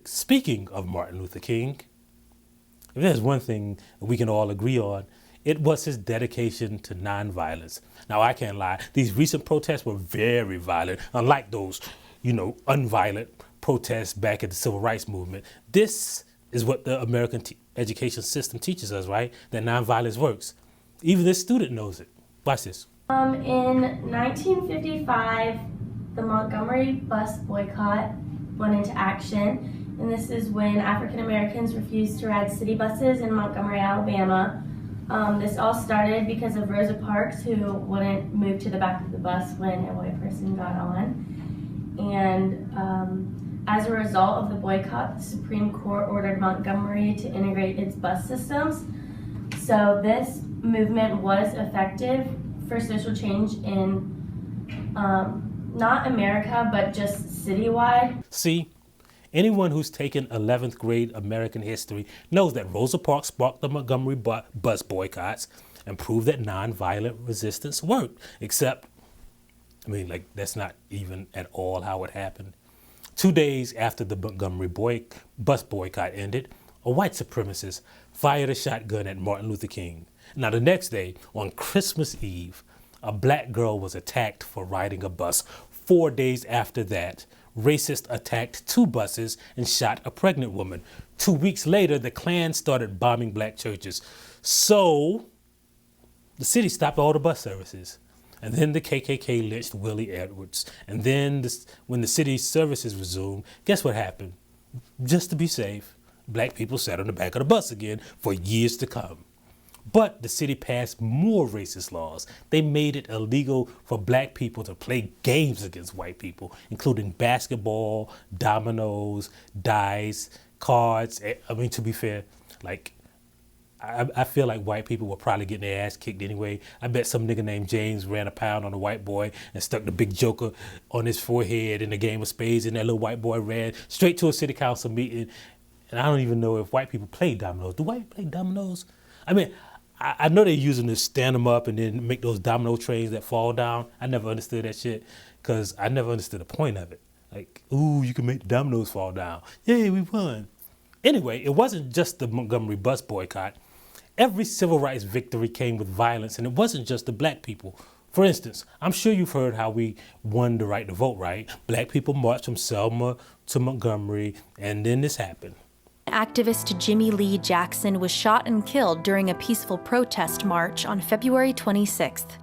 Speaking of Martin Luther King, if there's one thing we can all agree on, it was his dedication to nonviolence. Now, I can't lie. These recent protests were very violent, unlike those, unviolent protests back at the Civil Rights Movement. This is what the American education system teaches us, right? That nonviolence works. Even this student knows it. Watch this. In 1955, the Montgomery bus boycott went into action, and this is when African Americans refused to ride city buses in Montgomery, Alabama. This all started because of Rosa Parks, who wouldn't move to the back of the bus when a white person got on. And as a result of the boycott, the Supreme Court ordered Montgomery to integrate its bus systems. So this movement was effective for social change in not America, but just citywide. See, anyone who's taken 11th grade American history knows that Rosa Parks sparked the Montgomery bus boycotts and proved that nonviolent resistance worked. Except, that's not even at all how it happened. 2 days after the Montgomery bus boycott ended, a white supremacist fired a shotgun at Martin Luther King. Now, the next day, on Christmas Eve, a black girl was attacked for riding a bus. 4 days after that, racists attacked 2 buses and shot a pregnant woman. 2 weeks later, the Klan started bombing black churches. So the city stopped all the bus services. And then the KKK lynched Willie Edwards. And then when the city's services resumed, guess what happened? Just to be safe, black people sat on the back of the bus again for years to come. But the city passed more racist laws. They made it illegal for black people to play games against white people, including basketball, dominoes, dice, cards. To be fair, I feel like white people were probably getting their ass kicked anyway. I bet some nigga named James ran a pound on a white boy and stuck the big joker on his forehead in a game of spades, and that little white boy ran straight to a city council meeting. And I don't even know if white people play dominoes. Do white play dominoes? I know they're using to stand them up and then make those domino trays that fall down. I never understood that shit because I never understood the point of it. You can make the dominoes fall down. Yay, we won. Anyway, it wasn't just the Montgomery bus boycott. Every civil rights victory came with violence, and it wasn't just the black people. For instance, I'm sure you've heard how we won the right to vote, right? Black people marched from Selma to Montgomery, and then this happened. Activist Jimmy Lee Jackson was shot and killed during a peaceful protest march on February 26th.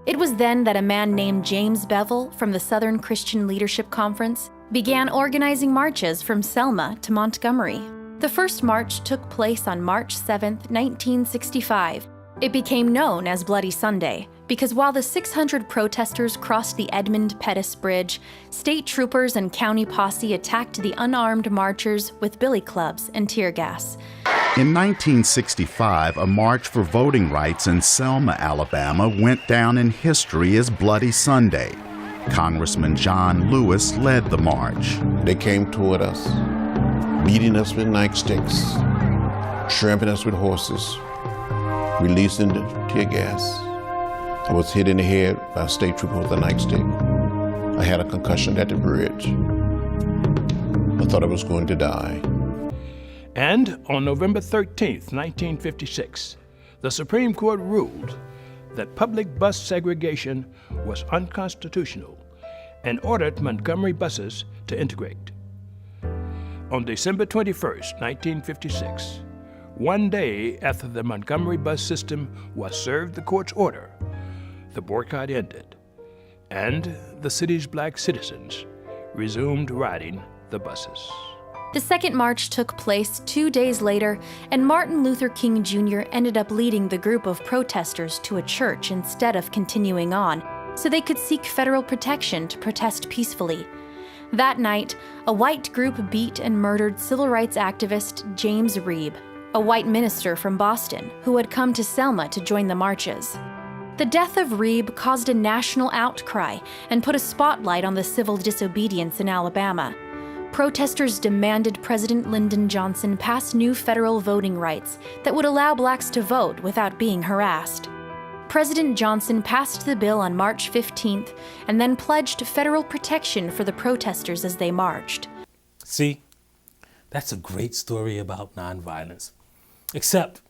It was then that a man named James Bevel from the Southern Christian Leadership Conference began organizing marches from Selma to Montgomery. The first march took place on March 7, 1965. It became known as Bloody Sunday because while the 600 protesters crossed the Edmund Pettus Bridge, state troopers and county posse attacked the unarmed marchers with billy clubs and tear gas. In 1965, a march for voting rights in Selma, Alabama went down in history as Bloody Sunday. Congressman John Lewis led the march. They came toward us, beating us with nightsticks, trampling us with horses, releasing the tear gas. I was hit in the head by a state trooper with a nightstick. I had a concussion at the bridge. I thought I was going to die. And on November 13th, 1956, the Supreme Court ruled that public bus segregation was unconstitutional and ordered Montgomery buses to integrate. On December 21st, 1956, one day after the Montgomery bus system was served the court's order, the boycott ended, and the city's black citizens resumed riding the buses. The second march took place 2 days later, and Martin Luther King Jr. ended up leading the group of protesters to a church instead of continuing on, so they could seek federal protection to protest peacefully. That night, a white group beat and murdered civil rights activist James Reeb, a white minister from Boston who had come to Selma to join the marches. The death of Reeb caused a national outcry and put a spotlight on the civil disobedience in Alabama. Protesters demanded President Lyndon Johnson pass new federal voting rights that would allow blacks to vote without being harassed. President Johnson passed the bill on March 15th and then pledged federal protection for the protesters as they marched. See, That's a great story about nonviolence. Except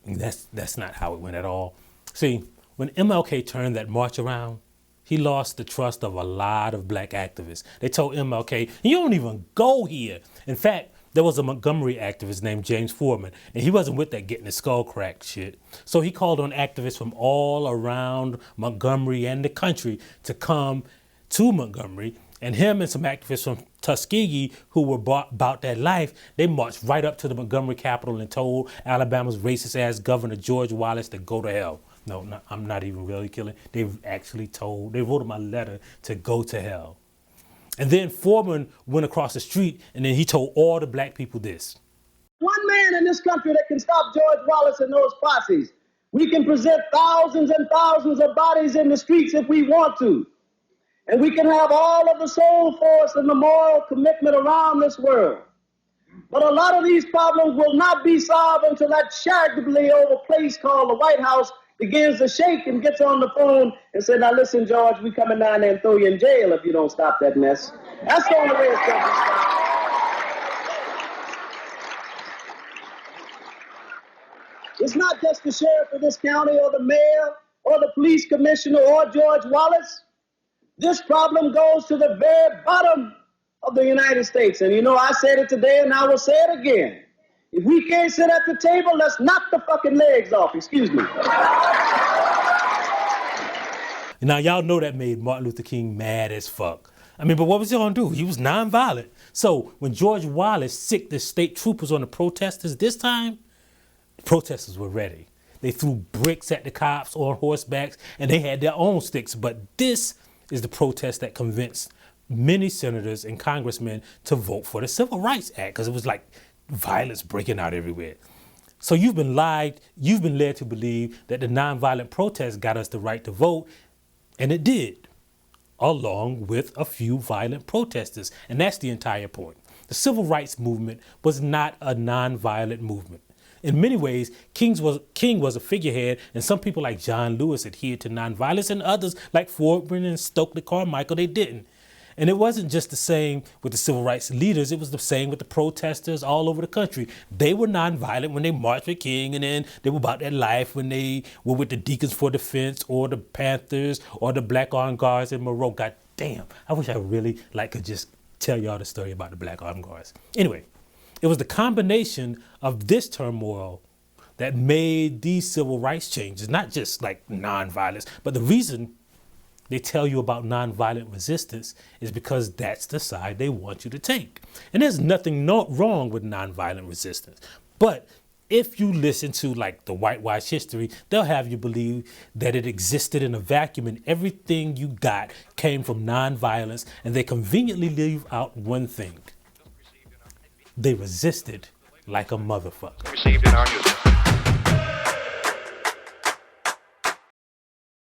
that's not how it went at all. See, when MLK turned that march around, he lost the trust of a lot of black activists. They told MLK, you don't even go here. In fact, there was a Montgomery activist named James Foreman, and he wasn't with that getting his skull cracked shit. So he called on activists from all around Montgomery and the country to come to Montgomery, and him and some activists from Tuskegee who were about that life, they marched right up to the Montgomery Capitol and told Alabama's racist-ass Governor George Wallace to go to hell. No, I'm not even really killing. They wrote him a letter to go to hell. And then Foreman went across the street and then he told all the black people this. One man in this country that can stop George Wallace and those posses. We can present thousands and thousands of bodies in the streets if we want to. And we can have all of the soul force and the moral commitment around this world. But a lot of these problems will not be solved until that charitably over place called the White House begins to shake and gets on the phone and says, now listen, George, we coming down there and throw you in jail if you don't stop that mess. That's the only way it's going to be stopped. It's not just the sheriff of this county or the mayor or the police commissioner or George Wallace. This problem goes to the very bottom of the United States. And you know, I said it today and I will say it again. If we can't sit at the table, let's knock the fucking legs off. Excuse me. Now, y'all know that made Martin Luther King mad as fuck. I mean, but what was he gonna do? He was nonviolent. So when George Wallace sicked the state troopers on the protesters this time, the protesters were ready. They threw bricks at the cops on horsebacks and they had their own sticks. But this is the protest that convinced many senators and congressmen to vote for the Civil Rights Act because it was like violence breaking out everywhere. So you've been led to believe that the nonviolent protest got us the right to vote, and it did, along with a few violent protesters. And that's the entire point. The civil rights movement was not a nonviolent movement. In many ways, King was a figurehead, and some people like John Lewis adhered to nonviolence, and others like Foreman and Stokely Carmichael, they didn't. And it wasn't just the same with the civil rights leaders, it was the same with the protesters all over the country. They were nonviolent when they marched with King, and then they were about their life when they were with the Deacons for Defense or the Panthers or the Black Armed Guards in Monroe. God damn, I wish I really could just tell y'all the story about the Black Armed Guards. Anyway, it was the combination of this turmoil that made these civil rights changes, not just like nonviolence, but the reason they tell you about nonviolent resistance is because that's the side they want you to take. And there's nothing wrong with nonviolent resistance. But if you listen to like the whitewash history, they'll have you believe that it existed in a vacuum and everything you got came from nonviolence, and they conveniently leave out one thing. They resisted like a motherfucker. Received in our newspaper.